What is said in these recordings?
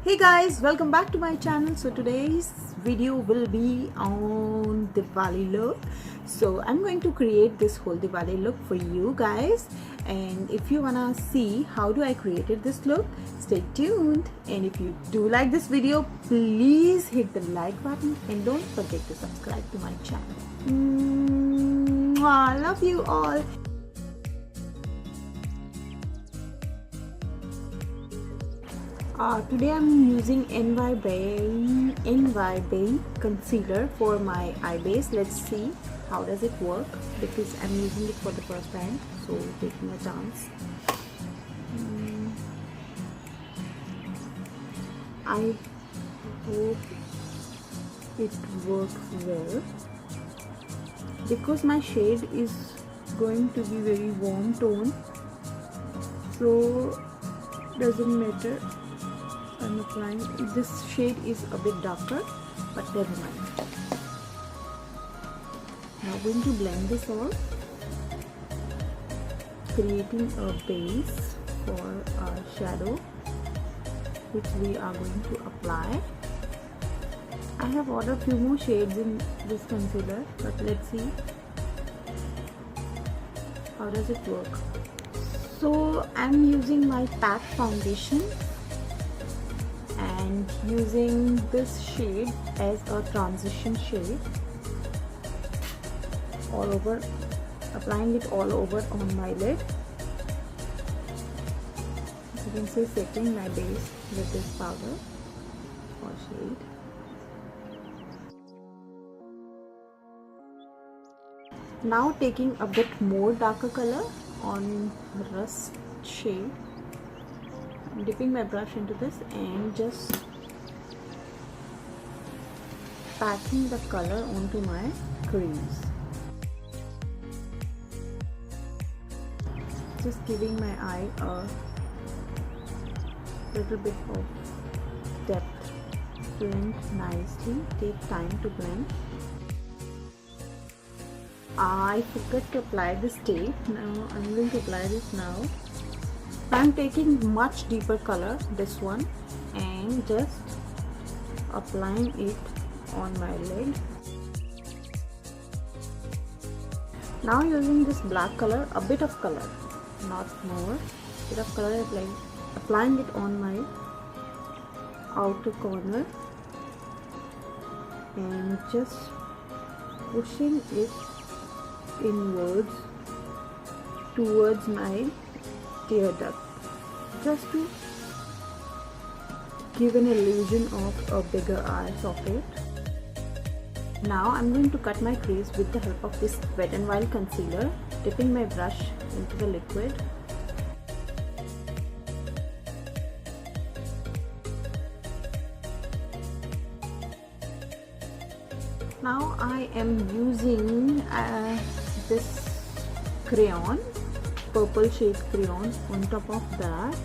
Hey guys, welcome back to my channel. So today's video will be on Diwali look. So I'm going to create this whole Diwali look for you guys, and if you wanna see how do I created this look, stay tuned. And if you do like this video, please hit the like button and don't forget to subscribe to my channel. I love you all. Today I'm using NY concealer for my eye base. Let's see how does it work, because I'm using it for the first time, so taking a chance. I hope it works well, because my shade is going to be very warm tone, so doesn't matter. I'm applying this shade is a bit darker, but never mind. Now I'm going to blend this all, creating a base for our shadow which we are going to apply. I have ordered few more shades in this concealer, but let's see how does it work. So I'm using my PAC foundation and using this shade as a transition shade all over, applying it all over on my lid. As you can see, setting my base with this powder or shade. Now taking a bit more darker color on rust shade, I'm dipping my brush into this and just packing the color onto my crease. Just giving my eye a little bit of depth. Blend nicely, take time to blend. I forgot to apply this tape. Now I'm going to apply this now. I'm taking much deeper color, this one, and just applying it on my lid. Now using this black color, a bit of color, not more, bit of color, applying it on my outer corner and just pushing it inwards towards my tear duct, just to give an illusion of a bigger eye socket. Now I'm going to cut my crease with the help of this Wet n Wild concealer, dipping my brush into the liquid. Now I am using this crayon, purple shade crayon, on top of that.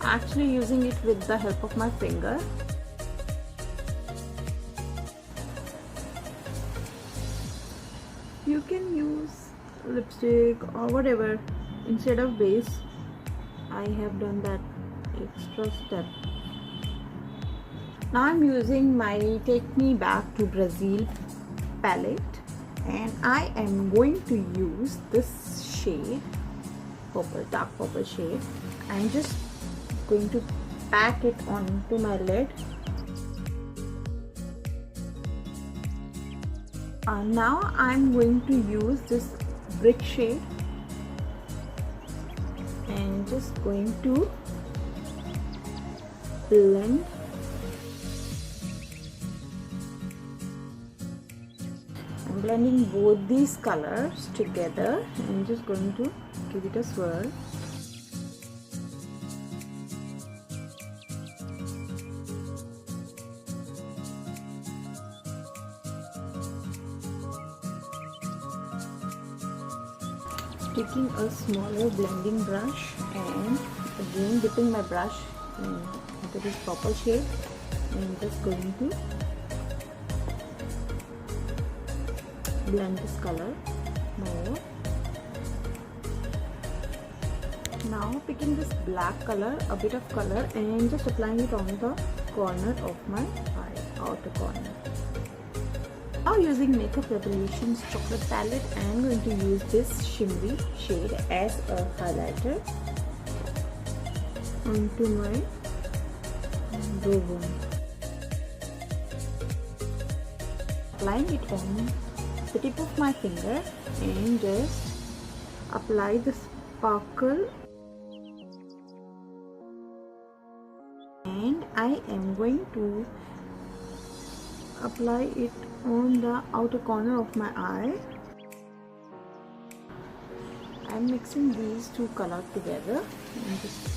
Actually using it with the help of my finger. You can use lipstick or whatever instead of base. I have done that extra step. Now I'm using my Take Me Back to Brazil palette, and I am going to use this shade, purple, dark purple shade. I'm just going to pack it onto my lid. Now I'm going to use this brick shade and just going to blend. I'm blending both these colors together and just going to give it a swirl. Taking a smaller blending brush and again dipping my brush into this purple shade and just going to blend this color more. Now picking this black color, a bit of color, and just applying it on the corner of my eye, outer corner. Now using Makeup Revolution's chocolate palette, I am going to use this shimmery shade as a highlighter onto my brow bone. Applying it on the tip of my finger and just apply the sparkle, and I am going to apply it on the outer corner of my eye. I am mixing these two colors together and just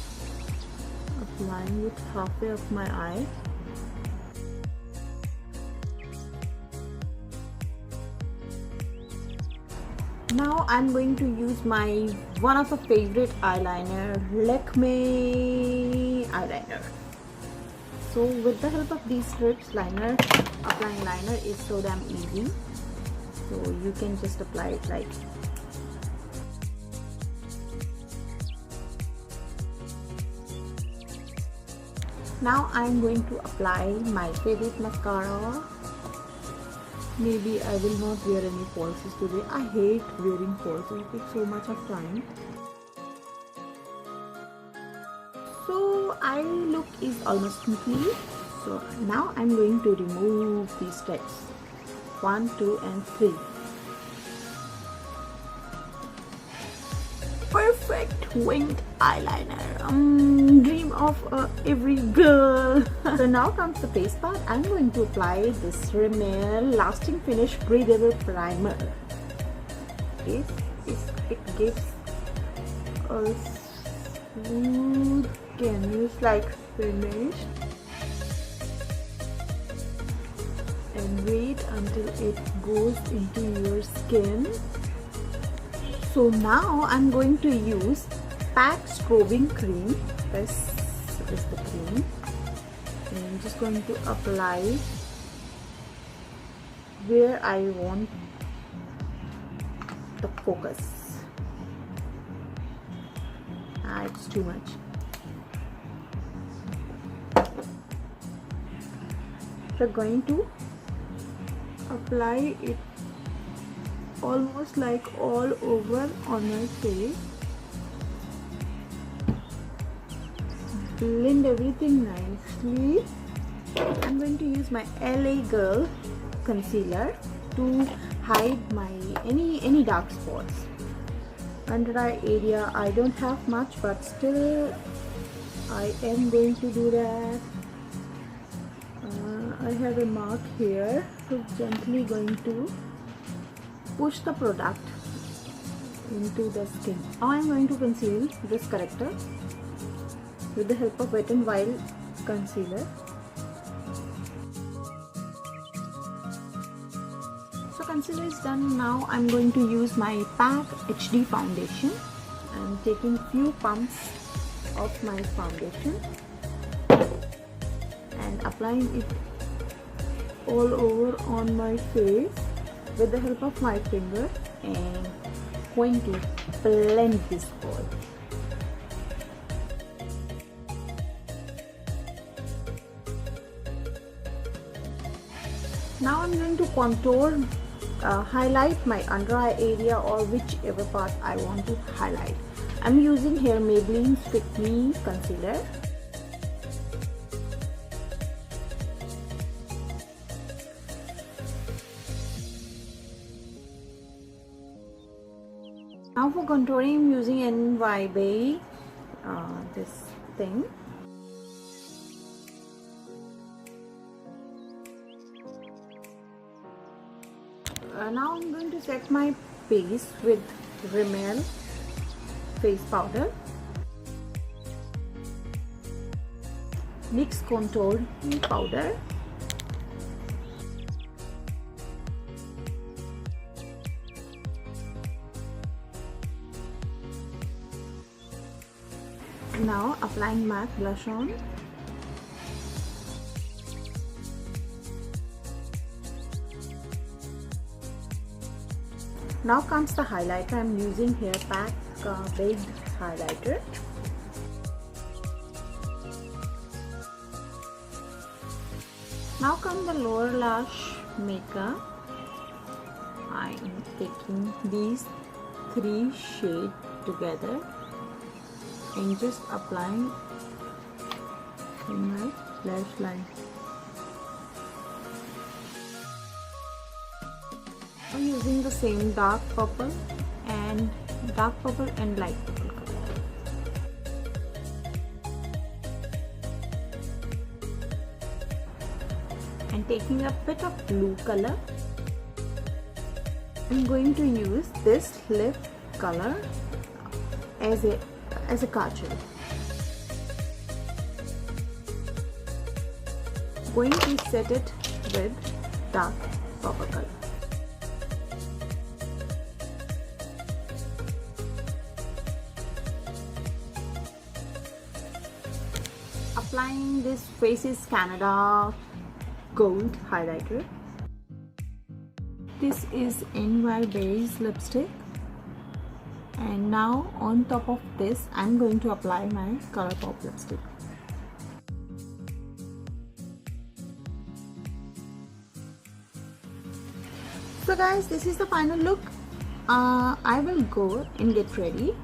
applying it halfway of my eye. Now I'm going to use my one of the favorite eyeliner, Lakme eyeliner. So with the help of these strips, applying liner is so damn easy. So you can just apply it like now. I'm going to apply my favorite mascara. Maybe I will not wear any falsies today. I hate wearing falsies. It takes so much of time. So eye look is almost complete. So now I'm going to remove these steps 1, 2 and 3. Perfect winged eyeliner, dream of every girl. So now comes the face part. I'm going to apply this Rimmel lasting finish breathable primer. It gives a smooth canvas like finish, and wait until it goes into your skin. So now I'm going to use PAC Strobing cream. This is the cream, and I'm just going to apply where I want the focus. It's too much. So going to apply it almost like all over on my face. Blend everything nicely. I'm going to use my LA Girl concealer to hide my any dark spots. Under eye area I don't have much, but still I am going to do that. I have a mark here, so gently going to push the product into the skin. Now I am going to conceal this corrector with the help of Wet n Wild concealer. So concealer is done. Now I'm going to use my PAC HD foundation. I'm taking few pumps of my foundation and applying it all over on my face with the help of my finger, and going to blend this all. Now I'm going to contour, highlight my under eye area or whichever part I want to highlight. I'm using here Maybelline's Fit Me concealer. Now for contouring, I'm using NYB, this thing. Now I'm going to set my base with Rimmel face powder. Mix contour powder. Now applying matte blush on. Now comes the highlighter. I'm using here PAC Big highlighter. Now come the lower lash makeup. I am taking these 3 shades together and just applying in my lash line. I'm using the same dark purple and light purple color. And taking a bit of blue color, I'm going to use this lip color as a kajal. Going to set it with dark purple color. Applying this Faces Canada gold highlighter. This is NY Berries lipstick, and now on top of this I'm going to apply my ColourPop lipstick. So guys, this is the final look. I will go and get ready.